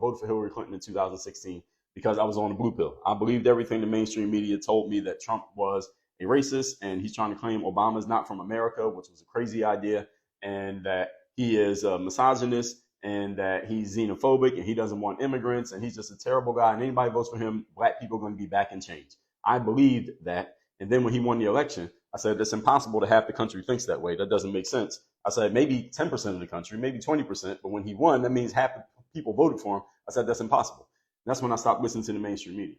voted for Hillary Clinton in 2016 because I was on the blue pill. I believed everything the mainstream media told me that Trump was a racist and he's trying to claim Obama's not from America, which was a crazy idea, and that he is a misogynist and that he's xenophobic and he doesn't want immigrants and he's just a terrible guy. And anybody votes for him, black people are going to be back in change. I believed that. And then when he won the election, I said, it's impossible that half the country thinks that way. That doesn't make sense. I said, maybe 10% of the country, maybe 20%. But when he won, that means half the people voted for him. I said, that's impossible. And that's when I stopped listening to the mainstream media.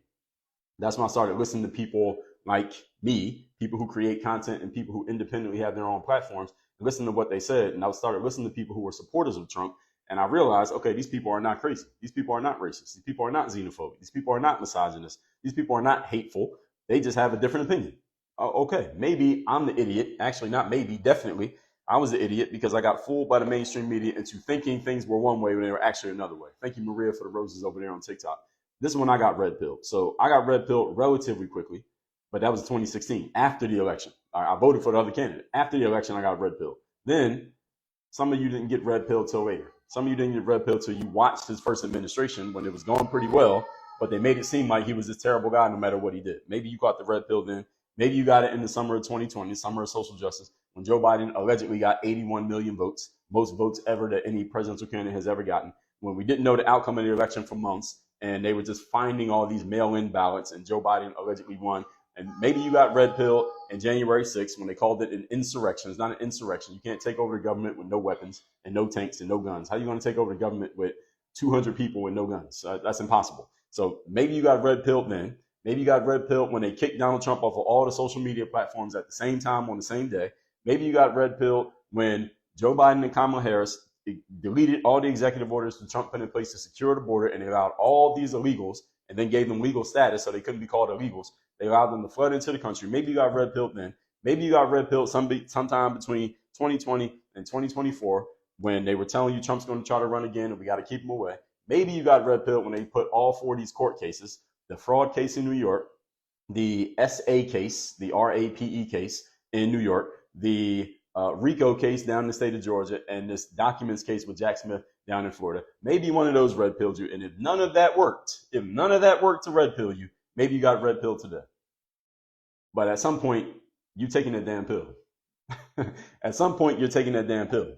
That's when I started listening to people like me, people who create content and people who independently have their own platforms, and listen to what they said. And I started listening to people who were supporters of Trump. And I realized, okay, these people are not crazy. These people are not racist. These people are not xenophobic. These people are not misogynist. These people are not hateful. They just have a different opinion. Okay, maybe I'm the idiot. Actually, not maybe, definitely. I was the idiot because I got fooled by the mainstream media into thinking things were one way when they were actually another way. Thank you, Maria, for the roses over there on TikTok. This is when I got red pilled. So I got red pilled relatively quickly, but that was 2016, after the election. I voted for the other candidate. After the election, I got red pilled. Then some of you didn't get red pilled till later. Some of you didn't get red pilled till you watched his first administration when it was going pretty well, but they made it seem like he was this terrible guy no matter what he did. Maybe you got the red pill then. Maybe you got it in the summer of 2020, summer of social justice, when Joe Biden allegedly got 81 million votes, most votes ever that any presidential candidate has ever gotten, when we didn't know the outcome of the election for months, and they were just finding all these mail-in ballots, and Joe Biden allegedly won. And maybe you got red pill in January 6th when they called it an insurrection. It's not an insurrection. You can't take over the government with no weapons and no tanks and no guns. How are you going to take over the government with 200 people with no guns? That's impossible. So maybe you got red pilled then. Maybe you got red pilled when they kicked Donald Trump off of all the social media platforms at the same time on the same day. Maybe you got red pilled when Joe Biden and Kamala Harris deleted all the executive orders that Trump put in place to secure the border, and they allowed all these illegals and then gave them legal status so they couldn't be called illegals. They allowed them to flood into the country. Maybe you got red pilled then. Maybe you got red pilled sometime between 2020 and 2024 when they were telling you Trump's going to try to run again and we got to keep him away. Maybe you got red pilled when they put all four of these court cases, the fraud case in New York, the SA case, the RAPE case in New York, the RICO case down in the state of Georgia, and this documents case with Jack Smith down in Florida. Maybe one of those red pilled you. And if none of that worked to red pill you, maybe you got red pill today. But at some point, you're taking that damn pill. At some point, you're taking that damn pill.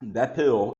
That pill